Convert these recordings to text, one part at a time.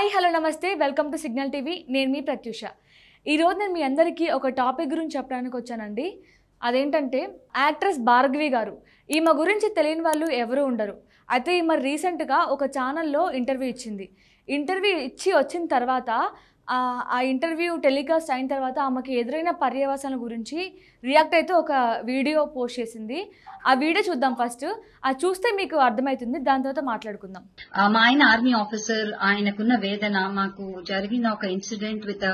Hi hello నమస్తే welcome to signal TV నేను మీ ప్రత్యూష ఈ రోజు నేను మీ అందరికీ ఒక టాపిక్ గురించి చెప్పడానికి వచ్చానండి అదేంటంటే యాక్ట్రెస్ భార్గవి గారు ఈమె గురించి తెలియని వాళ్ళు ఎవరు ఉండరు అయితే ఈమె రీసెంట్గా ఒక ఛానల్లో ఇంటర్వ్యూ ఇచ్చింది ఇంటర్వ్యూ ఇచ్చి వచ్చిన తర్వాత ఆ ఇంటర్వ్యూ టెలికాస్ట్ అయిన తర్వాత ఆమెకి ఎదురైన పర్యవసానాల గురించి రియాక్ట్ అయితే ఒక వీడియో పోస్ట్ చేసింది ఆ వీడియో చూద్దాం ఫస్ట్ అది చూస్తే మీకు అర్థమవుతుంది దాని తర్వాత మాట్లాడుకుందాం మా ఆయన ఆర్మీ ఆఫీసర్ ఆయనకున్న వేదన మాకు జరిగిన ఒక ఇన్సిడెంట్ విత్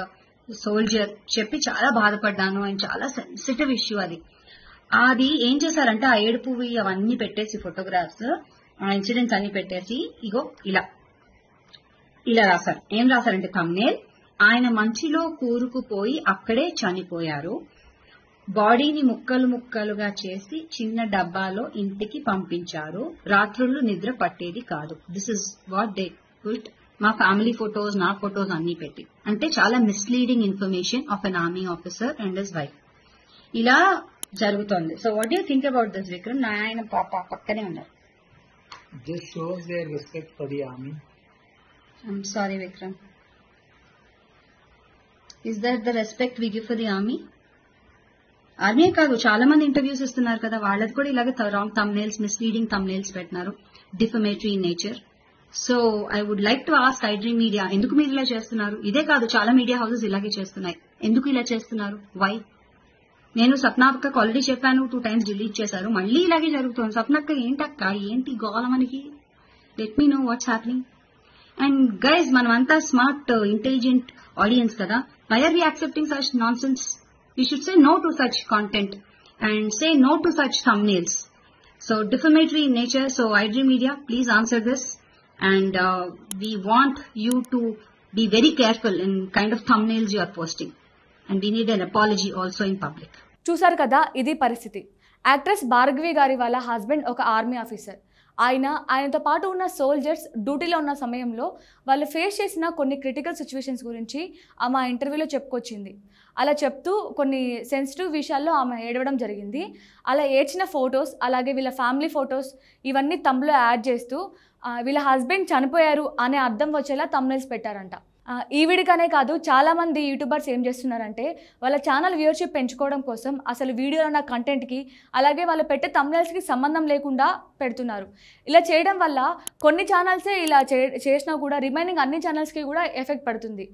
సోల్జర్ చెప్పి చాలా బాధపడ్డాను అండ్ చాలా సెన్సిటివ్ ఇష్యూ అది ఏం చేశారంటే ఆ ఏడుపువి అవన్నీ పెట్టేసి ఫోటోగ్రాఫ్స్ ఆ ఇన్సిడెంట్స్ అన్ని పెట్టేసి ఇగో ఇలా రాశారు ఏం రాశారంటే థంబ్నెయిల్ ఆయన మంచిలో కూరుకుపోయి అక్కడే చనిపోయారు బాడీని ముక్కలు ముక్కలుగా చేసి చిన్న డబ్బాలో ఇంటికి పంపించారు రాత్రుళ్ళు నిద్ర పట్టేది కాదు this is what they put మా ఫ్యామిలీ ఫొటోస్ నా ఫొటోస్ అన్ని పెట్టి అంటే చాలా misleading information of an army officer and his wife ఇలా జరుగుతోంది so what you think about this Vikram నా ఆయన పక్కనే ఉన్నారు This shows their respect for the army. I'm sorry, Vikram. Is that the respect we give for the army? Army కాదు చాలా మంది interviews ఇస్తున్నారు కదా వాళ్ళది కూడా ఇలాగే రాంగ్ థంబ్నెయిల్స్ మిస్లీడింగ్ థంబ్నెయిల్స్ పెట్టినారు defamatory in nature so I would like to ask iDream Media ఎందుకు మీరు ఇలా చేస్తున్నారు ఇదే కాదు చాలా మీడియా హౌసెస్ ఇలాగే చేస్తున్నాయి ఎందుకు ఇలా చేస్తున్నారు వై నేను సప్నాక్కకు ఆల్రెడీ చెప్పాను 2 times డిలీట్ చేశారు మళ్ళీ ఇలాగే జరుగుతుంది సప్నక్క ఏంటక్క ఏంటి గోల మనకి let me know what's happening and guys మనమంతా స్మార్ట్ ఇంటెలిజెంట్ ఆడియన్స్ కదా why are we accepting such non sense we should say no to such content and say no to such thumbnails so defamatory in nature so iDream Media please answer this and we want you to be very careful in kind of thumbnails you are posting and we need an apology also in public. చూసారు కదా ఇది పరిస్థితి actress Bhargavi గారి వాళ్ళ husband ఒక army officer ఆయనతో పాటు ఉన్న సోల్జర్స్ డ్యూటీలో ఉన్న సమయంలో వాళ్ళు ఫేస్ చేసిన కొన్ని క్రిటికల్ సిచ్యువేషన్స్ గురించి ఆమె ఇంటర్వ్యూలో చెప్పుకొచ్చింది అలా చెప్తూ కొన్ని సెన్సిటివ్ విషయాల్లో ఆమె ఏడవడం జరిగింది అలా ఏడ్చిన ఫొటోస్ అలాగే వీళ్ళ ఫ్యామిలీ ఫొటోస్ ఇవన్నీ తమ్లో యాడ్ చేస్తూ వీళ్ళ హస్బెండ్ చనిపోయారు అనే అర్థం వచ్చేలా తమ్నెల్స్ పెట్టారంట ఈ వీడియోకనే కాదు చాలామంది యూట్యూబర్స్ ఏం చేస్తున్నారంటే వాళ్ళ ఛానల్ వ్యూవర్షిప్ పెంచుకోవడం కోసం అసలు వీడియోలో ఉన్న కంటెంట్కి అలాగే వాళ్ళు పెట్టే తమ్నెల్స్కి సంబంధం లేకుండా పెడుతున్నారు ఇలా చేయడం వల్ల కొన్ని ఛానల్సే ఇలా చేసినా కూడా రిమైనింగ్ అన్ని ఛానల్స్కి కూడా ఎఫెక్ట్ పడుతుంది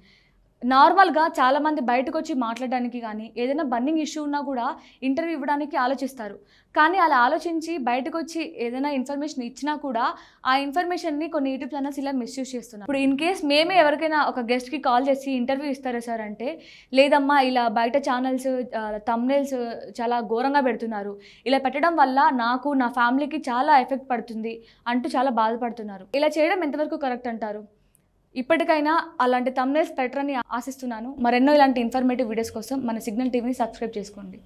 నార్మల్గా చాలామంది బయటకు వచ్చి మాట్లాడడానికి కానీ ఏదైనా బర్నింగ్ ఇష్యూ ఉన్నా కూడా ఇంటర్వ్యూ ఇవ్వడానికి ఆలోచిస్తారు కానీ అలా ఆలోచించి బయటకు వచ్చి ఏదైనా ఇన్ఫర్మేషన్ ఇచ్చినా కూడా ఆ ఇన్ఫర్మేషన్ని కొన్ని యూట్యూబ్ ఛానల్స్ ఇలా మిస్యూజ్ చేస్తున్నారు ఇప్పుడు ఇన్ కేస్ మేమే ఎవరికైనా ఒక గెస్ట్కి కాల్ చేసి ఇంటర్వ్యూ ఇస్తారా సార్ అంటే లేదమ్మా ఇలా బయట ఛానల్స్ థంబ్నెయిల్స్ చాలా ఘోరంగా పెడుతున్నారు ఇలా పెట్టడం వల్ల నాకు నా ఫ్యామిలీకి చాలా ఎఫెక్ట్ పడుతుంది అంటూ చాలా బాధపడుతున్నారు ఇలా చేయడం ఎంతవరకు కరెక్ట్ అంటారు ఇప్పటికైనా అలాంటి థంబ్నెయిల్స్ పెట్టరని ఆశిస్తున్నాను మరెన్నో ఇలాంటి ఇన్ఫర్మేటివ్ వీడియోస్ కోసం మన సిగ్నల్ టీవీని సబ్స్క్రైబ్ చేసుకోండి